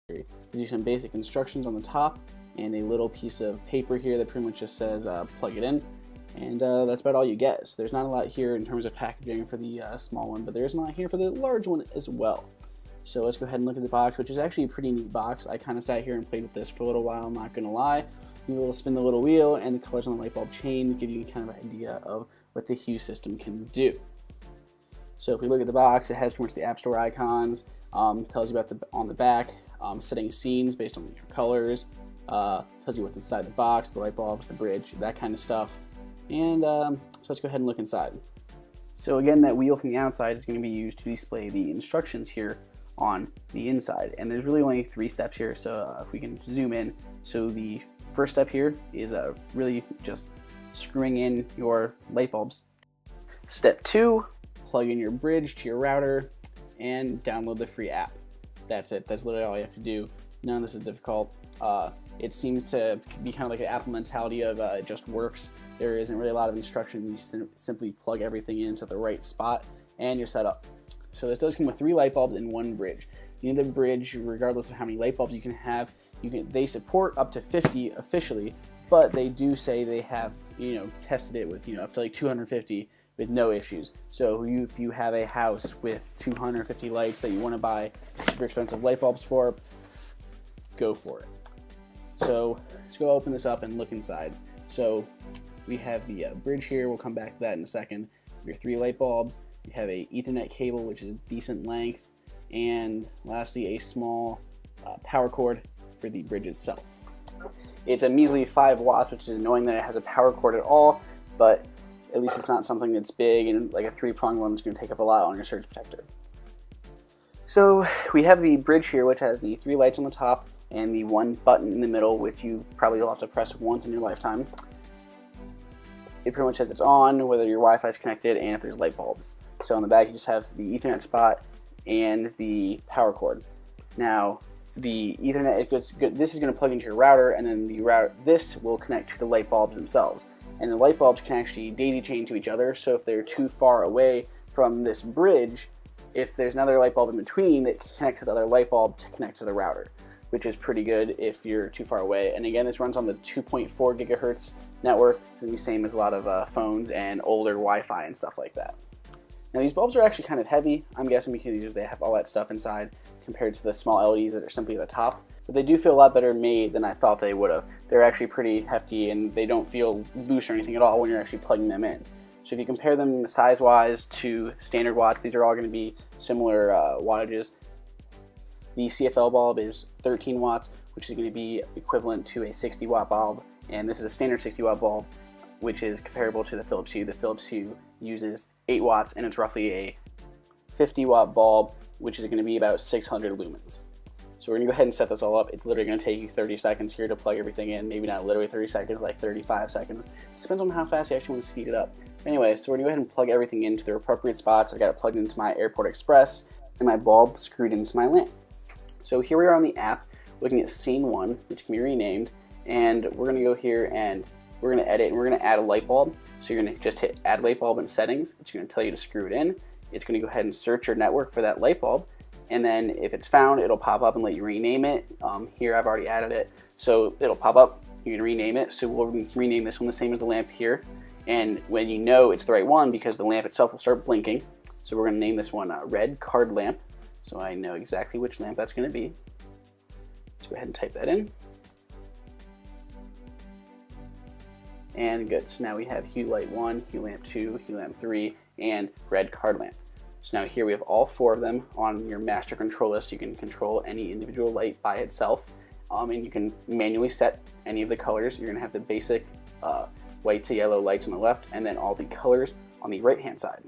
Gives you some basic instructions on the top and a little piece of paper here that pretty much just says plug it in, and that's about all you get. So there's not a lot here in terms of packaging for the small one, but there's a lot here for the large one as well. So let's go ahead and look at the box, which is actually a pretty neat box. I kind of sat here and played with this for a little while, I'm not gonna lie. You will spin the little wheel and the colors on the light bulb chain give you kind of an idea of what the hue system can do. So if we look at the box, it has pretty much the App Store icons, tells you about on the back, setting scenes based on your colors, tells you what's inside the box, the light bulbs, the bridge, that kind of stuff. And so let's go ahead and look inside. So again, that wheel from the outside is going to be used to display the instructions here on the inside. And there's really only 3 steps here, so if we can zoom in. So the first step here is really just screwing in your light bulbs. Step 2, plug in your bridge to your router and download the free app. That's it. That's literally all you have to do. None of this is difficult. It seems to be kind of like an Apple mentality of it just works. There isn't really a lot of instruction. You simply plug everything into the right spot and you're set up. So this does come with 3 light bulbs and 1 bridge. You need the bridge regardless of how many light bulbs you can have. They support up to 50 officially, but they do say they have tested it with up to like 250 with no issues. So if you have a house with 250 lights that you want to buy super expensive light bulbs for, go for it. So let's go open this up and look inside. So we have the bridge here. We'll come back to that in a second. Your 3 light bulbs. You have a Ethernet cable, which is decent length, and lastly a small power cord for the bridge itself. It's a measly 5 watts, which is annoying that it has a power cord at all, but at least it's not something that's big and like a 3-pronged one that's going to take up a lot on your surge protector. So we have the bridge here, which has the 3 lights on the top and the 1 button in the middle, which you probably will have to press once in your lifetime. It pretty much says it's on, whether your Wi-Fi is connected, and if there's light bulbs. So on the back you just have the Ethernet spot and the power cord. Now the Ethernet, this is going to plug into your router, and then this will connect to the light bulbs themselves. And the light bulbs can actually daisy chain to each other, so if they're too far away from this bridge, if there's another light bulb in between, it can connect to the other light bulb to connect to the router, which is pretty good if you're too far away. And again, this runs on the 2.4 gigahertz network. It's going to be the same as a lot of phones and older Wi-Fi and stuff like that. Now these bulbs are actually kind of heavy, I'm guessing because they have all that stuff inside compared to the small LEDs that are simply at the top. But they do feel a lot better made than I thought they would have. They're actually pretty hefty and they don't feel loose or anything at all when you're actually plugging them in. So if you compare them size-wise to standard watts, these are all going to be similar wattages. The CFL bulb is 13 watts, which is going to be equivalent to a 60 watt bulb. And this is a standard 60 watt bulb, which is comparable to the Philips Hue. The Philips Hue uses 8 watts and it's roughly a 50 watt bulb, which is going to be about 600 lumens. So we're going to go ahead and set this all up. It's literally going to take you 30 seconds here to plug everything in. Maybe not literally 30 seconds, like 35 seconds. It depends on how fast you actually want to speed it up. Anyway, so we're going to go ahead and plug everything into the appropriate spots. I got it plugged into my Airport Express and my bulb screwed into my lamp. So here we are on the app looking at scene 1, which can be renamed, and we're going to go here and we're going to edit and we're going to add a light bulb. So you're going to just hit add light bulb in settings. It's going to tell you to screw it in. It's going to go ahead and search your network for that light bulb, and then if it's found, it'll pop up and let you rename it. Here I've already added it, so it'll pop up, you can rename it. So we'll rename this one the same as the lamp here, and when you know it's the right one, because the lamp itself will start blinking, so we're going to name this one red card lamp, so I know exactly which lamp that's going to be. Let's go ahead and type that in. And good, so now we have hue light 1, hue lamp 2, hue lamp 3, and red card lamp. So now here we have all 4 of them on your master control list. You can control any individual light by itself, and you can manually set any of the colors. You're going to have the basic white to yellow lights on the left, and then all the colors on the right hand side.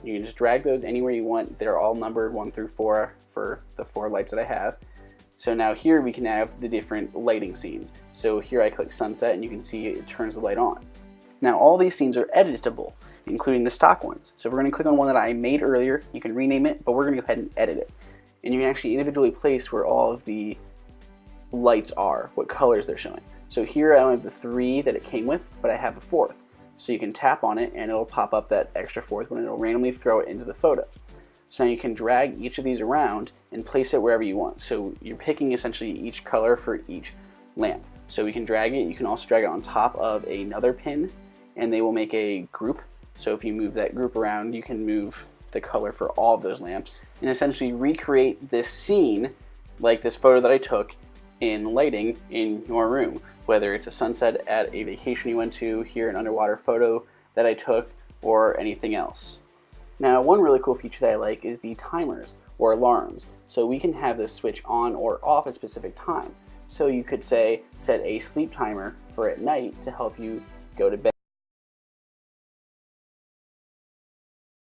You can just drag those anywhere you want. They're all numbered 1 through 4 for the 4 lights that I have. So now here we can have the different lighting scenes. So here I click sunset and you can see it turns the light on. Now all these scenes are editable, including the stock ones. So if we're going to click on one that I made earlier, you can rename it, but we're going to go ahead and edit it. And you can actually individually place where all of the lights are, what colors they're showing. So here I only have the 3 that it came with, but I have a 4th. So you can tap on it and it'll pop up that extra 4th one and it'll randomly throw it into the photo. So now you can drag each of these around and place it wherever you want. So you're picking essentially each color for each lamp. So we can drag it. You can also drag it on top of another pin, and they will make a group. So if you move that group around, you can move the color for all of those lamps and essentially recreate this scene like this photo that I took in lighting in your room, whether it's a sunset at a vacation you went to, here an underwater photo that I took, or anything else. Now, one really cool feature that I like is the timers or alarms. So we can have this switch on or off at a specific time. So you could say, set a sleep timer for at night to help you go to bed.